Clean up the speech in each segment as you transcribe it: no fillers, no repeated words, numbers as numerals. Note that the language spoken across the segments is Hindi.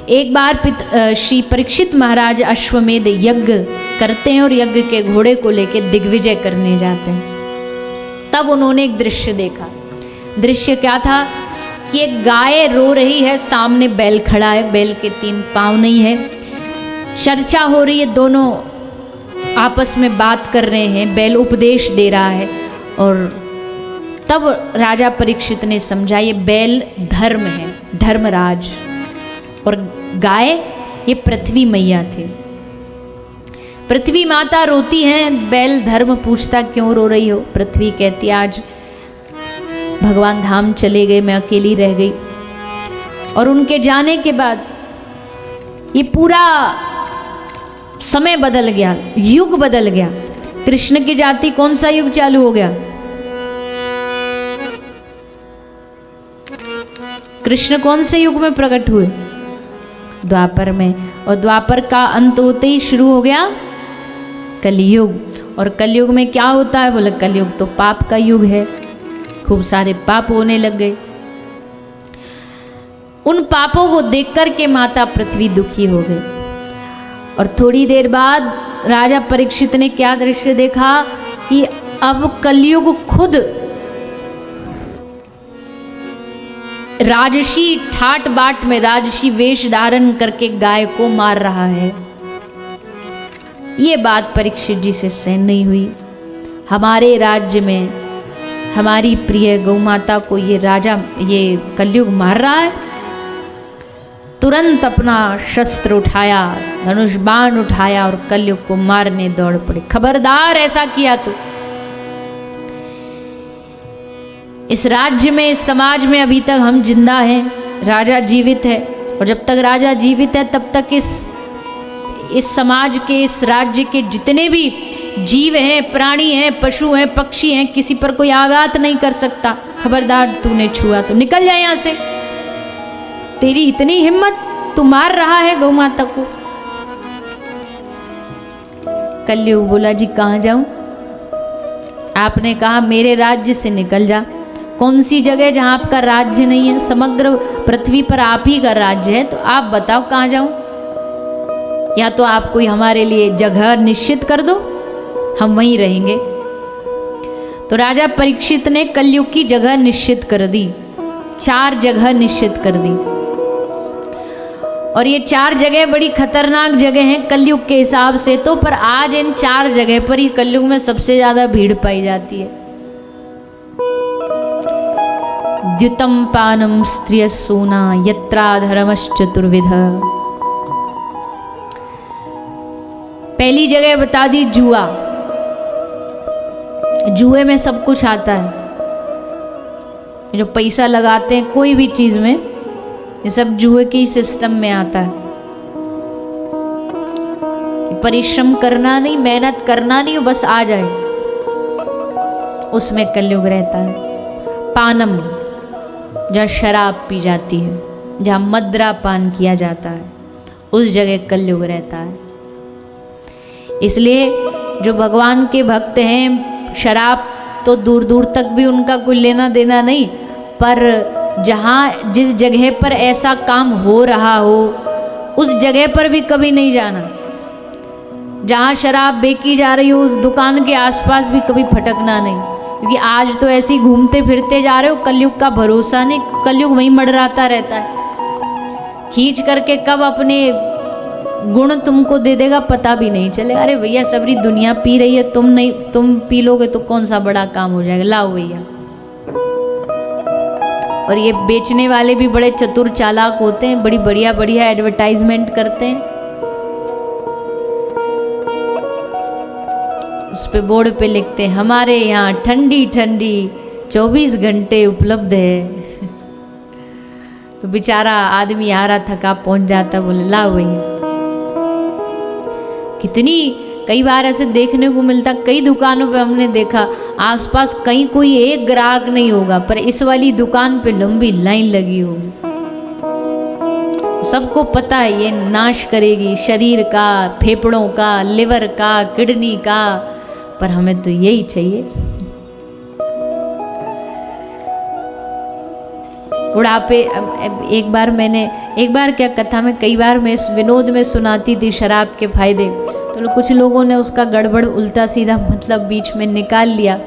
एक बार श्री परीक्षित महाराज अश्वमेध यज्ञ करते हैं और यज्ञ के घोड़े को लेकर दिग्विजय करने जाते हैं। तब उन्होंने एक दृश्य देखा। दृश्य क्या था कि एक गाय रो रही है, सामने बैल खड़ा है, बैल के 3 पाँव नहीं है। चर्चा हो रही है, दोनों आपस में बात कर रहे हैं, बैल उपदेश दे रहा है। और तब राजा परीक्षित ने समझा ये बैल धर्म है, धर्मराज, और गाय ये पृथ्वी मैया थी। पृथ्वी माता रोती हैं, बैल धर्म पूछता क्यों रो रही हो। पृथ्वी कहती आज भगवान धाम चले गए, मैं अकेली रह गई। और उनके जाने के बाद ये पूरा समय बदल गया, युग बदल गया। कृष्ण की जाति कौन सा युग चालू हो गया? कृष्ण कौन से युग में प्रकट हुए? द्वापर में। और द्वापर का अंत होते ही शुरू हो गया कलयुग। और कलयुग में क्या होता है? बोले कलयुग तो पाप का युग है, खूब सारे पाप होने लग गए। उन पापों को देख कर के माता पृथ्वी दुखी हो गई। और थोड़ी देर बाद राजा परीक्षित ने क्या दृश्य देखा कि अब कलयुग खुद राजसी ठाट बाट में राजसी वेश धारण करके गाय को मार रहा है। ये बात परीक्षित जी से सहन नहीं हुई। हमारे राज्य में हमारी प्रिय गौ माता को ये राजा, ये कलयुग मार रहा है। तुरंत अपना शस्त्र उठाया, धनुष बाण उठाया और कलयुग को मारने दौड़ पड़े। खबरदार ऐसा किया तो इस राज्य में, इस समाज में अभी तक हम जिंदा हैं, राजा जीवित है। और जब तक राजा जीवित है तब तक इस समाज के, इस राज्य के जितने भी जीव हैं, प्राणी हैं, पशु हैं, पक्षी हैं, किसी पर कोई आघात नहीं कर सकता। खबरदार तूने छुआ तो निकल जाए यहाँ से। तेरी इतनी हिम्मत, तू मार रहा है गौ माता को। कलयुग बोला जी कहाँ जाऊं? आपने कहा मेरे राज्य से निकल जा। कौन सी जगह जहां आपका राज्य नहीं है? समग्र पृथ्वी पर आप ही का राज्य है, तो आप बताओ कहाँ जाऊं? या तो आप कोई हमारे लिए जगह निश्चित कर दो, हम वहीं रहेंगे। तो राजा परीक्षित ने कलयुग की जगह निश्चित कर दी। 4 जगह निश्चित कर दी। और ये 4 जगह बड़ी खतरनाक जगह हैं कलयुग के हिसाब से तो, पर आज इन 4 जगह पर ही कलयुग में सबसे ज्यादा भीड़ पाई जाती है। द्युतम पानम स्त्रिय सोना यत्रा धर्मश्चतुर्विध। पहली जगह बता दी जुआ। जुए में सब कुछ आता है, जो पैसा लगाते हैं कोई भी चीज में, ये सब जुए के सिस्टम में आता है। परिश्रम करना नहीं, मेहनत करना नहीं, बस आ जाए, उसमें कलयुग रहता है। पानम, जहाँ शराब पी जाती है, जहाँ मदरा पान किया जाता है, उस जगह कलयुग रहता है। इसलिए जो भगवान के भक्त हैं, शराब तो दूर दूर तक भी उनका कोई लेना देना नहीं, पर जहाँ जिस जगह पर ऐसा काम हो रहा हो उस जगह पर भी कभी नहीं जाना। जहाँ शराब बेची जा रही हो उस दुकान के आसपास भी कभी फटकना नहीं, क्योंकि आज तो ऐसे ही घूमते फिरते जा रहे हो, कलयुग का भरोसा नहीं, कलयुग वहीं मंडराता रहता है। खींच करके कब अपने गुण तुमको दे देगा पता भी नहीं चलेगा। अरे भैया सबरी दुनिया पी रही है, तुम नहीं, तुम पी लोगे तो कौन सा बड़ा काम हो जाएगा, लाओ भैया। और ये बेचने वाले भी बड़े चतुर चालाक होते हैं, बड़ी बढ़िया बढ़िया एडवर्टाइजमेंट करते हैं। उस पे बोर्ड पे लिखते हैं हमारे यहाँ ठंडी ठंडी 24 घंटे उपलब्ध है। तो बेचारा आदमी आ रहा थका पहुंच जाता, बोले लाओ भैया। कितनी कई बार ऐसे देखने को मिलता, कई दुकानों पे हमने देखा आसपास कहीं कोई एक ग्राहक नहीं होगा, पर इस वाली दुकान पे लंबी लाइन लगी होगी। सबको पता है ये नाश करेगी शरीर का, फेफड़ों का, लिवर का, किडनी का, पर हमें तो यही चाहिए। बुढ़ापे, एक बार क्या कथा में, कई बार मैं इस विनोद में सुनाती थी शराब के फायदे, तो कुछ लोगों ने उसका गड़बड़ उल्टा सीधा मतलब बीच में निकाल लिया।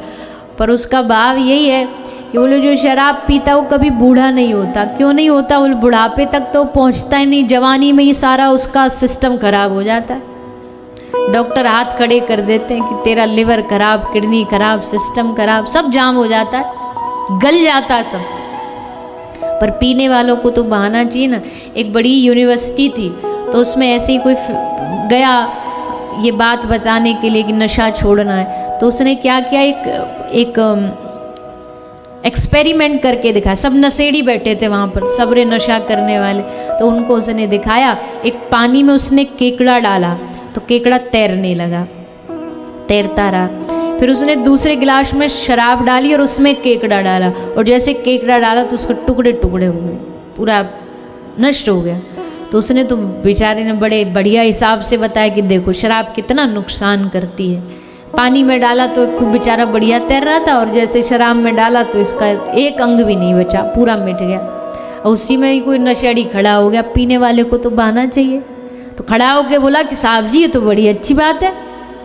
पर उसका भाव यही है कि बोले जो शराब पीता वो कभी बूढ़ा नहीं होता। क्यों नहीं होता? वो बुढ़ापे तक तो पहुंचता ही नहीं, जवानी में ही सारा उसका सिस्टम खराब हो जाता है। डॉक्टर हाथ खड़े कर देते हैं कि तेरा लिवर खराब, किडनी खराब, सिस्टम खराब, सब जाम हो जाता है, गल जाता है सब। पर पीने वालों को तो बहाना चाहिए ना। एक बड़ी यूनिवर्सिटी थी तो उसमें ऐसे ही कोई गया ये बात बताने के लिए कि नशा छोड़ना है, तो उसने क्या किया, एक एक्सपेरिमेंट करके दिखाया। सब नशेड़ी बैठे थे वहाँ पर, सबरे नशा करने वाले, तो उनको उसने दिखाया। एक पानी में उसने केकड़ा डाला तो केकड़ा तैरने लगा, तैरता रहा। फिर उसने दूसरे गिलास में शराब डाली और उसमें केकड़ा डाला, और जैसे केकड़ा डाला तो उसके टुकड़े टुकड़े हो गए, पूरा नष्ट हो गया। तो उसने तो बेचारे ने बड़े बढ़िया हिसाब से बताया कि देखो शराब कितना नुकसान करती है। पानी में डाला तो खूब बेचारा बढ़िया तैर रहा था, और जैसे शराब में डाला तो इसका एक अंग भी नहीं बचा, पूरा मिट गया। और उसी में ही कोई नशेड़ी खड़ा हो गया। पीने वाले को तो बहाना चाहिए, तो खड़ा होकर बोला कि साहब जी ये तो बड़ी अच्छी बात है।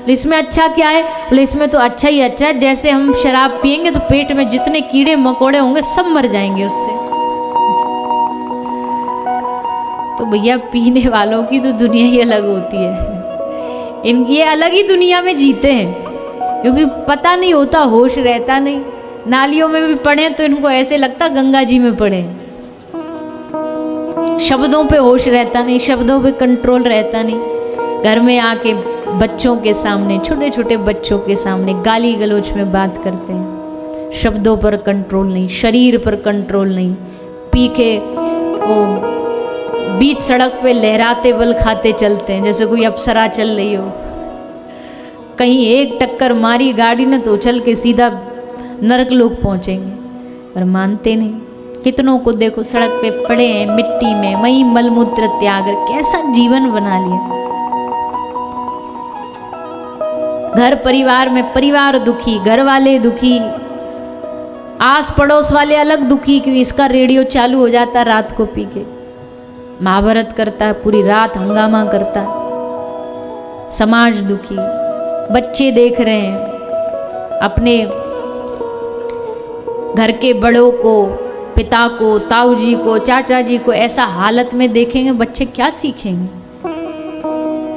इसमें अच्छा क्या है? बोले इसमें तो अच्छा ही अच्छा है, जैसे हम शराब पियेंगे तो पेट में जितने कीड़े मकोड़े होंगे सब मर जाएंगे उससे। तो भैया पीने वालों की तो दुनिया ही अलग होती है। ये अलग ही दुनिया में जीते हैं, क्योंकि पता नहीं होता, होश रहता नहीं। नालियों में भी पड़े तो इनको ऐसे लगता गंगा जी में पड़े। शब्दों पे होश रहता नहीं, शब्दों पे कंट्रोल रहता नहीं। घर में आके बच्चों के सामने, छोटे छोटे बच्चों के सामने गाली गलौज में बात करते हैं। शब्दों पर कंट्रोल नहीं, शरीर पर कंट्रोल नहीं। पी के वो बीच सड़क पे लहराते बल खाते चलते हैं जैसे कोई अप्सरा चल रही हो। कहीं एक टक्कर मारी गाड़ी ने तो उछल के सीधा नरक लोग पहुंचेंगे, पर मानते नहीं। कितनों को देखो सड़क पे पड़े हैं मिट्टी में, वहीं मलमूत्र त्याग, कैसा जीवन बना लिया। घर परिवार में परिवार दुखी, घर वाले दुखी, आस पड़ोस वाले अलग दुखी, क्योंकि इसका रेडियो चालू हो जाता है रात को पी के, महाभारत करता है, पूरी रात हंगामा करता है। समाज दुखी, बच्चे देख रहे हैं अपने घर के बड़ों को, पिता को, ताऊ जी को, चाचा जी को ऐसा हालत में देखेंगे, बच्चे क्या सीखेंगे?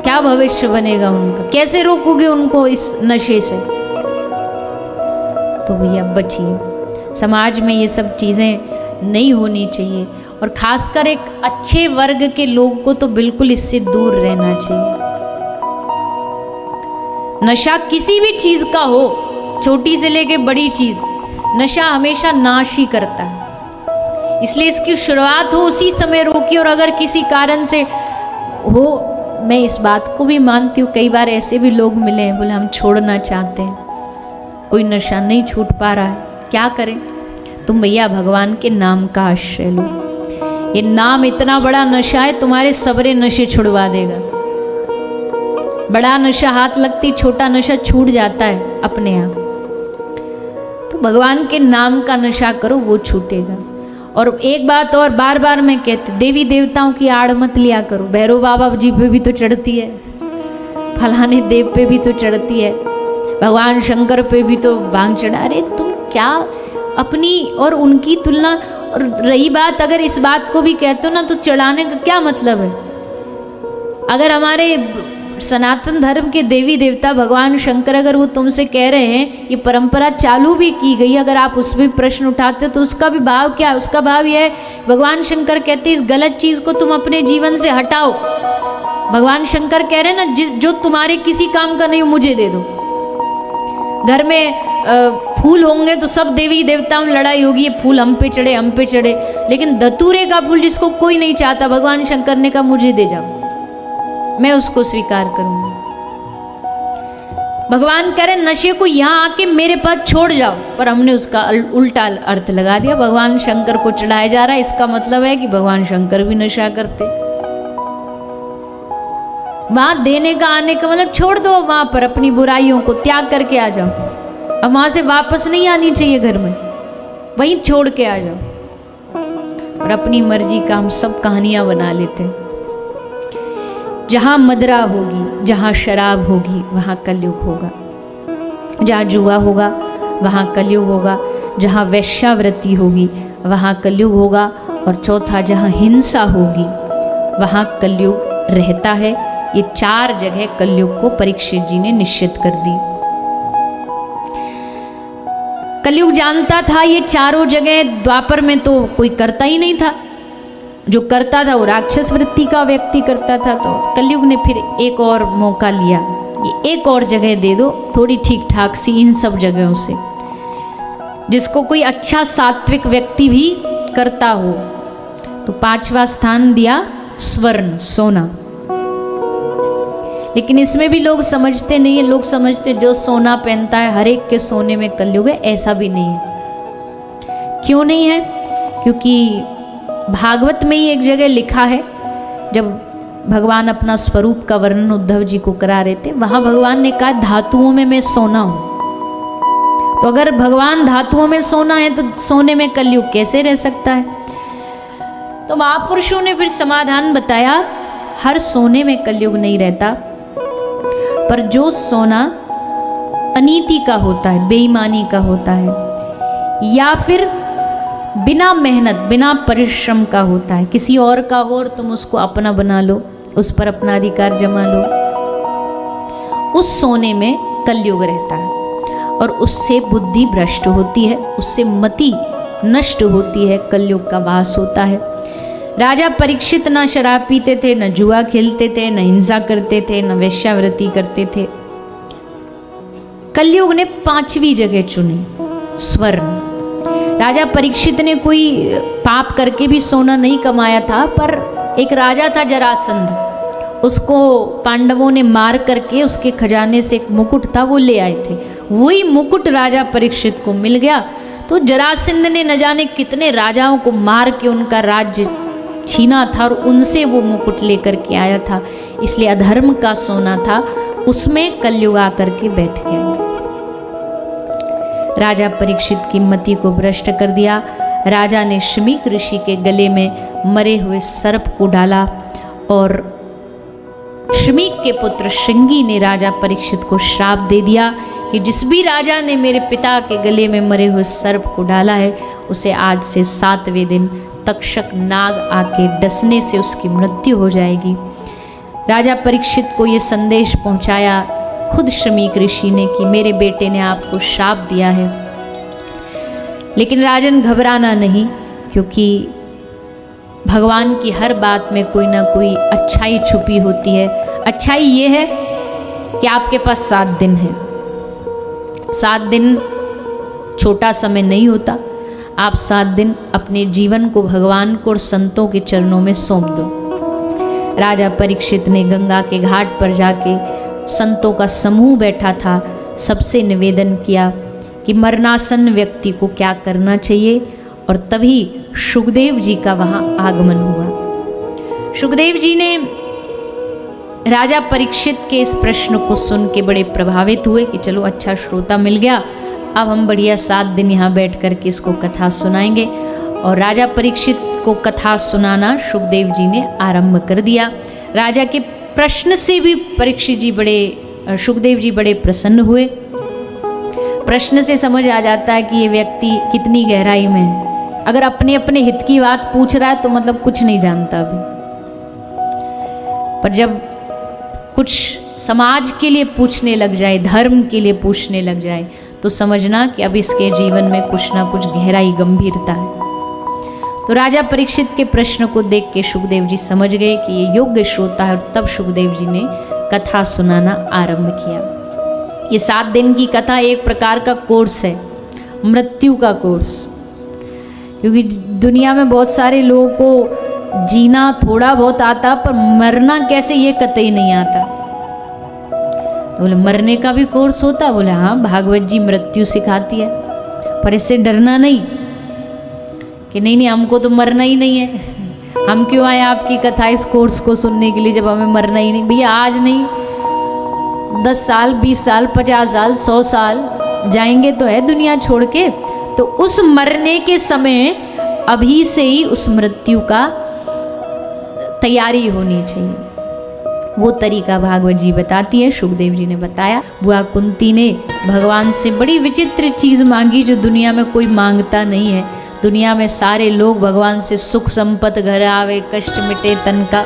क्या भविष्य बनेगा उनका? कैसे रोकोगे उनको इस नशे से? तो भैया बचिए, समाज में ये सब चीज़ें नहीं होनी चाहिए। और खासकर एक अच्छे वर्ग के लोग को तो बिल्कुल इससे दूर रहना चाहिए। नशा किसी भी चीज का हो, छोटी से लेके बड़ी चीज, नशा हमेशा नाश ही करता है। इसलिए इसकी शुरुआत हो उसी समय रोकी। और अगर किसी कारण से हो, मैं इस बात को भी मानती हूँ, कई बार ऐसे भी लोग मिले हैं बोले हम छोड़ना चाहते हैं, कोई नशा नहीं छूट पा रहा है, क्या करें? तुम भैया भगवान के नाम का आश्रय लो। ये नाम इतना बड़ा नशा है, तुम्हारे सबरे नशे छुड़वा देगा। बड़ा नशा हाथ लगती, छोटा नशा छूट जाता है अपने आप। तो भगवान के नाम का नशा करो, वो छूटेगा। और एक बात और बार बार मैं कहती, देवी देवताओं की आड़ मत लिया करो। भैरव बाबा जी पे भी तो चढ़ती है, फलाने देव पे भी तो चढ़ती है, भगवान शंकर पे भी तो भांग चढ़ा। अरे तुम क्या अपनी और उनकी तुलना? और रही बात, अगर इस बात को भी कहते हो ना, तो चढ़ाने का क्या मतलब है? अगर हमारे सनातन धर्म के देवी देवता भगवान शंकर, अगर वो तुमसे कह रहे हैं, ये परंपरा चालू भी की गई, अगर आप उस पर प्रश्न उठाते हो तो उसका भी भाव क्या है? उसका भाव यह है, भगवान शंकर कहते हैं इस गलत चीज को तुम अपने जीवन से हटाओ। भगवान शंकर कह रहे हैं ना, जो तुम्हारे किसी काम का नहीं हो मुझे दे दो। घर में फूल होंगे तो सब देवी देवताओं में लड़ाई होगी, ये फूल हम पे चढ़े, हम पे चढ़े। लेकिन धतूरे का फूल जिसको कोई नहीं चाहता, भगवान शंकर ने कहा मुझे दे जाओ, मैं उसको स्वीकार करूंगा। भगवान कह रहे नशे को यहाँ आके मेरे पास छोड़ जाओ, पर हमने उसका उल्टा अर्थ लगा दिया। भगवान शंकर को चढ़ाया जा रहा है, इसका मतलब है कि भगवान शंकर भी नशा करते। वहां देने का आने का मतलब छोड़ दो, वहां पर अपनी बुराइयों को त्याग करके आ जाओ। अब वहां से वापस नहीं आनी चाहिए घर में, वहीं छोड़ के आ जाओ। और अपनी मर्जी का हम सब कहानियां बना लेते हैं। जहां मदिरा होगी, जहां शराब होगी, वहां कलयुग होगा। जहां जुआ होगा, वहां कलयुग होगा। जहां वेश्यावृत्ति होगी, वहां कलयुग होगा। और चौथा, जहां हिंसा होगी, वहां कलयुग रहता है। ये 4 जगह कलयुग को परीक्षित जी ने निश्चित कर दी। कलयुग जानता था ये चारों जगह। द्वापर में तो कोई करता ही नहीं था, जो करता था वो राक्षस वृत्ति का व्यक्ति करता था। तो कलयुग ने फिर एक और मौका लिया, ये एक और जगह दे दो थोड़ी ठीक ठाक सी इन सब जगहों से, जिसको कोई अच्छा सात्विक व्यक्ति भी करता हो। तो 5वां स्थान दिया स्वर्ण, सोना। लेकिन इसमें भी लोग समझते नहीं है। लोग समझते जो सोना पहनता है हर एक के सोने में कलयुग है, ऐसा भी नहीं है। क्यों नहीं है? क्योंकि भागवत में ही एक जगह लिखा है, जब भगवान अपना स्वरूप का वर्णन उद्धव जी को करा रहे थे, वहां भगवान ने कहा धातुओं में मैं सोना हूं। तो अगर भगवान धातुओं में सोना है तो सोने में कलयुग कैसे रह सकता है? तो महापुरुषों ने फिर समाधान बताया, हर सोने में कलयुग नहीं रहता, पर जो सोना अनीति का होता है, बेईमानी का होता है, या फिर बिना मेहनत बिना परिश्रम का होता है, किसी और का हो और तुम उसको अपना बना लो, उस पर अपना अधिकार जमा लो, उस सोने में कलयुग रहता है। और उससे बुद्धि भ्रष्ट होती है, उससे मति नष्ट होती है, कलयुग का वास होता है। राजा परीक्षित ना शराब पीते थे, न जुआ खेलते थे, न हिंसा करते थे, न वेश्यावृत्ति करते थे। कलयुग ने 5वीं जगह चुनी, स्वर्ण। राजा परीक्षित ने कोई पाप करके भी सोना नहीं कमाया था, पर एक राजा था जरासंध, उसको पांडवों ने मार करके उसके खजाने से एक मुकुट था वो ले आए थे। वही मुकुट राजा परीक्षित को मिल गया। तो जरासंध ने न जाने कितने राजाओं को मार के उनका राज्य छीना था और उनसे वो मुकुट लेकर के आया था, इसलिए अधर्म का सोना था, उसमें कलयुग आकर के बैठ गया। राजा परीक्षित की मति को भ्रष्ट कर दिया। राजा ने शमीक ऋषि के गले में मरे हुए सर्प को डाला और शमीक के पुत्र श्रृंगी ने राजा परीक्षित को श्राप दे दिया कि जिस भी राजा ने मेरे पिता के गले में मरे हुए सर्प को डाला है, उसे आज से 7वें दिन तक्षक नाग आके डसने से उसकी मृत्यु हो जाएगी। राजा परीक्षित को ये संदेश पहुंचाया खुद शमीक ऋषि ने कि मेरे बेटे ने आपको श्राप दिया है। लेकिन राजन घबराना नहीं, क्योंकि भगवान की हर बात में कोई ना कोई अच्छाई छुपी होती है। अच्छाई ये है कि आपके पास 7 दिन है। 7 दिन छोटा समय नहीं होता। आप 7 दिन अपने जीवन को भगवान को और संतों के चरणों में सौंप दो। राजा परीक्षित ने गंगा के घाट पर जाके संतों का समूह बैठा था, सबसे निवेदन किया कि मरणासन व्यक्ति को क्या करना चाहिए, और तभी शुकदेव जी का वहाँ आगमन हुआ। शुकदेव जी ने राजा परीक्षित के इस प्रश्न को सुन के बड़े प्रभावित हुए कि चलो अच्छा श्रोता मिल गया, अब हम बढ़िया 7 दिन यहाँ बैठ कर के इसको कथा सुनाएंगे। और राजा परीक्षित को कथा सुनाना शुकदेव जी ने आरंभ कर दिया। राजा के प्रश्न से भी परीक्षित जी शुकदेव जी बड़े प्रसन्न हुए। प्रश्न से समझ आ जाता है कि ये व्यक्ति कितनी गहराई में है। अगर अपने अपने हित की बात पूछ रहा है तो मतलब कुछ नहीं जानता अभी, पर जब कुछ समाज के लिए पूछने लग जाए, धर्म के लिए पूछने लग जाए, तो समझना कि अब इसके जीवन में कुछ ना कुछ गहराई गंभीरता है। तो राजा परीक्षित के प्रश्न को देख के शुकदेव जी समझ गए कि ये योग्य श्रोता है, और तब शुकदेव जी ने कथा सुनाना आरंभ किया। ये 7 दिन की कथा एक प्रकार का कोर्स है, मृत्यु का कोर्स। क्योंकि दुनिया में बहुत सारे लोगों को जीना थोड़ा बहुत आता, पर मरना कैसे ये कतई नहीं आता। तो बोले मरने का भी कोर्स होता? बोले हाँ, भागवत जी मृत्यु सिखाती है, पर इससे डरना नहीं कि नहीं हमको तो मरना ही नहीं है, हम क्यों आए आपकी कथा इस कोर्स को सुनने के लिए जब हमें मरना ही नहीं। भैया आज नहीं, 10 साल 20 साल 50 साल 100 साल जाएंगे तो है दुनिया छोड़ के। तो उस मरने के समय अभी से ही उस मृत्यु का तैयारी होनी चाहिए। वो तरीका भागवत जी बताती है, सुखदेव जी ने बताया। बुआ कुंती ने भगवान से बड़ी विचित्र चीज़ मांगी जो दुनिया में कोई मांगता नहीं है। दुनिया में सारे लोग भगवान से सुख संपत्ति, घर आवे, कष्ट मिटे तन का,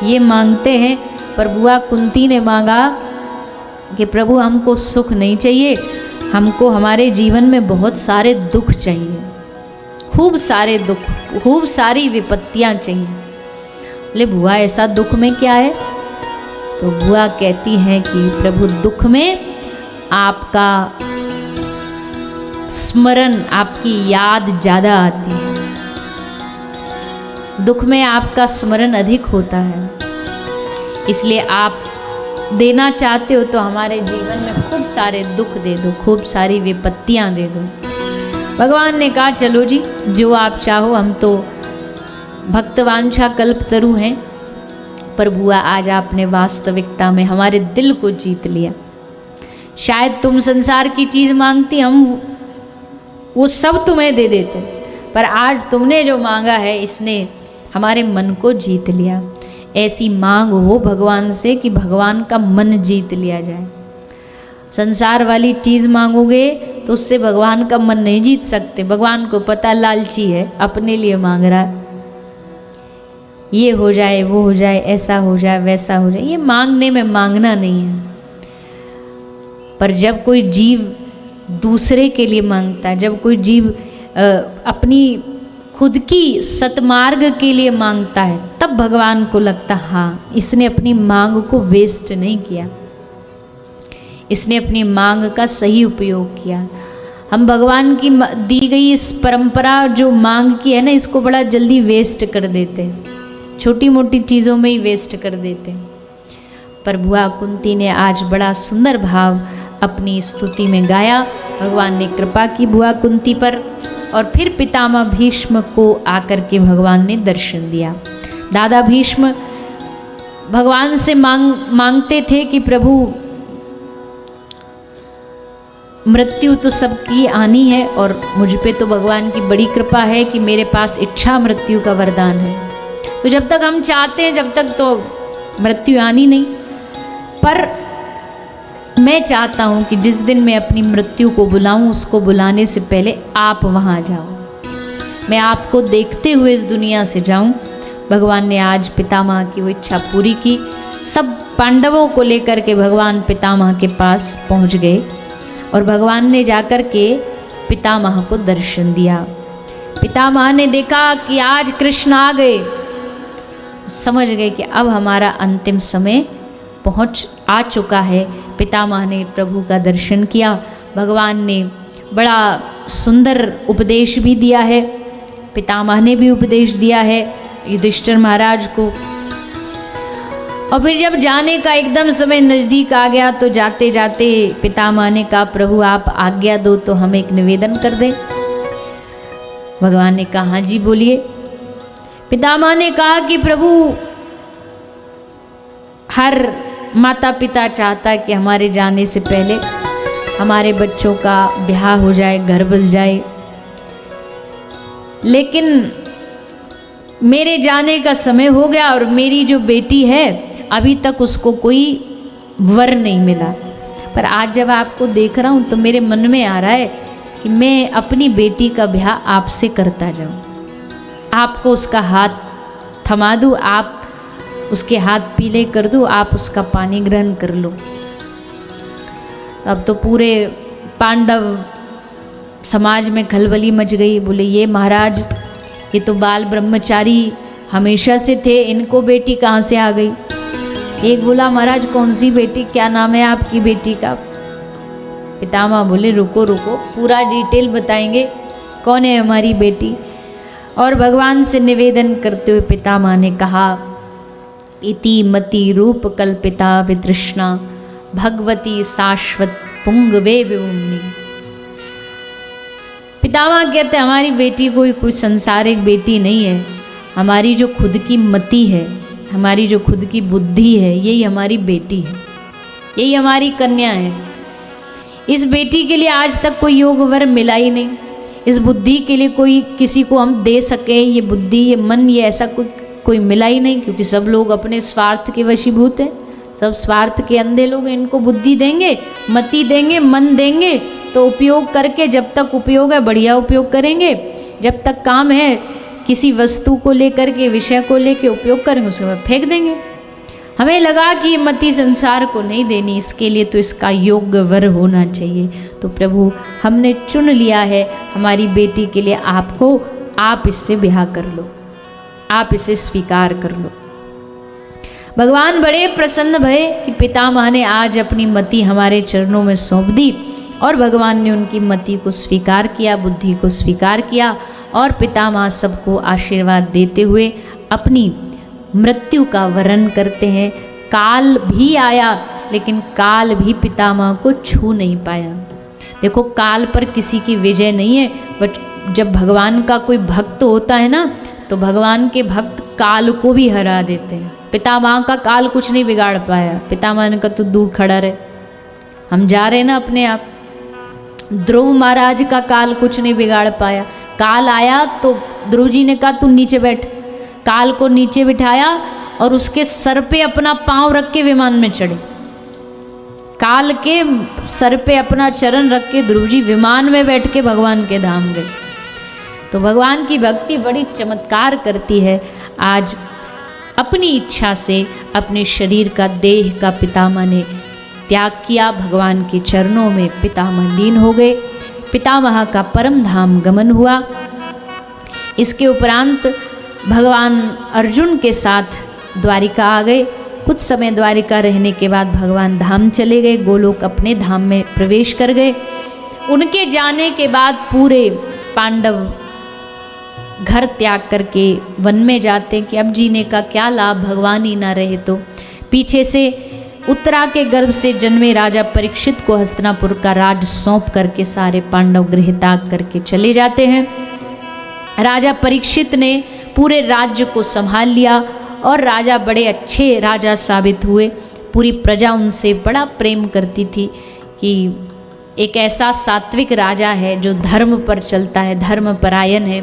ये मांगते हैं। पर बुआ कुंती ने मांगा कि प्रभु हमको सुख नहीं चाहिए, हमको हमारे जीवन में बहुत सारे दुख चाहिए, खूब सारे दुख, खूब सारी विपत्तियाँ चाहिए। बोले बुआ ऐसा दुख में क्या है? तो बुआ कहती हैं कि प्रभु दुख में आपका स्मरण, आपकी याद ज़्यादा आती है, दुख में आपका स्मरण अधिक होता है, इसलिए आप देना चाहते हो तो हमारे जीवन में खूब सारे दुख दे दो, खूब सारी विपत्तियां दे दो। भगवान ने कहा चलो जी, जो आप चाहो, हम तो भक्तवांछा कल्पतरु हैं। पर बुआ आज आपने वास्तविकता में हमारे दिल को जीत लिया। शायद तुम संसार की चीज़ मांगती, हम वो सब तुम्हें दे देते, पर आज तुमने जो मांगा है इसने हमारे मन को जीत लिया। ऐसी मांग हो भगवान से कि भगवान का मन जीत लिया जाए। संसार वाली चीज़ मांगोगे तो उससे भगवान का मन नहीं जीत सकते। भगवान को पता लालची है, अपने लिए मांग रहा है, ये हो जाए, वो हो जाए, ऐसा हो जाए, वैसा हो जाए। ये मांगने में मांगना नहीं है। पर जब कोई जीव दूसरे के लिए मांगता है, जब कोई जीव अपनी खुद की सतमार्ग के लिए मांगता है, तब भगवान को लगता हाँ इसने अपनी मांग को वेस्ट नहीं किया, इसने अपनी मांग का सही उपयोग किया। हम भगवान की दी गई इस परंपरा जो मांग की है ना, इसको बड़ा जल्दी वेस्ट कर देते हैं, छोटी मोटी चीज़ों में ही वेस्ट कर देते हैं। पर बुआ कुंती ने आज बड़ा सुंदर भाव अपनी स्तुति में गाया। भगवान ने कृपा की बुआ कुंती पर, और फिर पितामह भीष्म को आकर के भगवान ने दर्शन दिया। दादा भीष्म भगवान से मांगते थे कि प्रभु मृत्यु तो सबकी आनी है, और मुझ पे तो भगवान की बड़ी कृपा है कि मेरे पास इच्छा मृत्यु का वरदान है। तो जब तक हम चाहते हैं जब तक तो मृत्यु आनी नहीं, पर मैं चाहता हूँ कि जिस दिन मैं अपनी मृत्यु को बुलाऊं, उसको बुलाने से पहले आप वहाँ जाओ, मैं आपको देखते हुए इस दुनिया से जाऊं। भगवान ने आज पितामह की वो इच्छा पूरी की। सब पांडवों को लेकर के भगवान पितामह के पास पहुँच गए, और भगवान ने जाकर के पितामह को दर्शन दिया। पितामह ने देखा कि आज कृष्ण आ गए, समझ गए कि अब हमारा अंतिम समय आ चुका है। पितामह ने प्रभु का दर्शन किया। भगवान ने बड़ा सुंदर उपदेश भी दिया है, पितामह ने भी उपदेश दिया है युधिष्ठिर महाराज को। और फिर जब जाने का एकदम समय नज़दीक आ गया तो जाते जाते पितामह ने कहा प्रभु आप आज्ञा दो तो हम एक निवेदन कर दें। भगवान ने कहा हाँ जी बोलिए। पितामह ने कहा कि प्रभु हर माता पिता चाहता है कि हमारे जाने से पहले हमारे बच्चों का ब्याह हो जाए, घर बस जाए, लेकिन मेरे जाने का समय हो गया और मेरी जो बेटी है अभी तक उसको कोई वर नहीं मिला। पर आज जब आपको देख रहा हूँ तो मेरे मन में आ रहा है कि मैं अपनी बेटी का ब्याह आपसे करता जाऊँ, आपको उसका हाथ थमा दूँ, आप उसके हाथ पीले कर दूँ, आप उसका पानी ग्रहण कर लो। अब तो पूरे पांडव समाज में खलबली मच गई। बोले ये महाराज ये तो बाल ब्रह्मचारी हमेशा से थे, इनको बेटी कहाँ से आ गई। एक बोला महाराज कौन सी बेटी, क्या नाम है आपकी बेटी का। पितामह बोले रुको रुको, पूरा डिटेल बताएंगे कौन है हमारी बेटी। और भगवान से निवेदन करते हुए पितामह ने कहा इति मति रूप कल्पिता वितृष्णा भगवती शाश्वत पुंगवे विमुनि। पितामह कहते हमारी बेटी कोई संसारिक बेटी नहीं है, हमारी जो खुद की मति है, हमारी जो खुद की बुद्धि है, यही हमारी बेटी है, यही हमारी कन्या है। इस बेटी के लिए आज तक कोई योग वर मिला ही नहीं, इस बुद्धि के लिए कोई किसी को हम दे सके, ये बुद्धि, ये मन, ये ऐसा कोई मिला ही नहीं, क्योंकि सब लोग अपने स्वार्थ के वशीभूत हैं, सब स्वार्थ के अंधे लोग। इनको बुद्धि देंगे, मति देंगे, मन देंगे, तो उपयोग करके, जब तक उपयोग है बढ़िया उपयोग करेंगे, जब तक काम है किसी वस्तु को लेकर के, विषय को लेकर उपयोग करेंगे, उसके बाद फेंक देंगे। हमें लगा कि ये मति संसार को नहीं देनी, इसके लिए तो इसका योग्य वर होना चाहिए। तो प्रभु हमने चुन लिया है हमारी बेटी के लिए आपको, आप इससे ब्याह कर लो, आप इसे स्वीकार कर लो। भगवान बड़े प्रसन्न भये कि पितामह ने आज अपनी मति हमारे चरणों में सौंप दी, और भगवान ने उनकी मति को स्वीकार किया, बुद्धि को स्वीकार किया, और पितामह सबको आशीर्वाद देते हुए अपनी मृत्यु का वर्णन करते हैं। काल भी आया, लेकिन काल भी पितामह को छू नहीं पाया। देखो, काल पर किसी की विजय नहीं है, बट जब भगवान का कोई भक्त होता है ना, तो भगवान के भक्त काल को भी हरा देते हैं। पितामह का काल कुछ नहीं बिगाड़ पाया, पितामह ने कहा तू दूर खड़ा रहे, हम जा रहे ना अपने आप। ध्रुव महाराज का काल कुछ नहीं बिगाड़ पाया। काल आया तो ध्रुव जी ने कहा तू नीचे बैठ, काल को नीचे बिठाया और उसके सर पे अपना पांव रख के विमान में चढ़े। काल के सर पे अपना चरण रख के ध्रुव जी विमान में बैठ के भगवान के धाम गए। तो भगवान की भक्ति बड़ी चमत्कार करती है। आज अपनी इच्छा से अपने शरीर का, देह का पितामह ने त्याग किया, भगवान के चरणों में पितामह लीन हो गए, पितामह का परम धाम गमन हुआ। इसके उपरांत भगवान अर्जुन के साथ द्वारिका आ गए। कुछ समय द्वारिका रहने के बाद भगवान धाम चले गए, गोलोक अपने धाम में प्रवेश कर गए। उनके जाने के बाद पूरे पांडव घर त्याग करके वन में जाते कि अब जीने का क्या लाभ, भगवान ही ना रहे तो। पीछे से उत्तरा के गर्भ से जन्मे राजा परीक्षित को हस्तिनापुर का राज सौंप करके सारे पांडव गृह त्याग करके चले जाते हैं। राजा परीक्षित ने पूरे राज्य को संभाल लिया और राजा बड़े अच्छे राजा साबित हुए। पूरी प्रजा उनसे बड़ा प्रेम करती थी कि एक ऐसा सात्विक राजा है जो धर्म पर चलता है, धर्मपरायण है।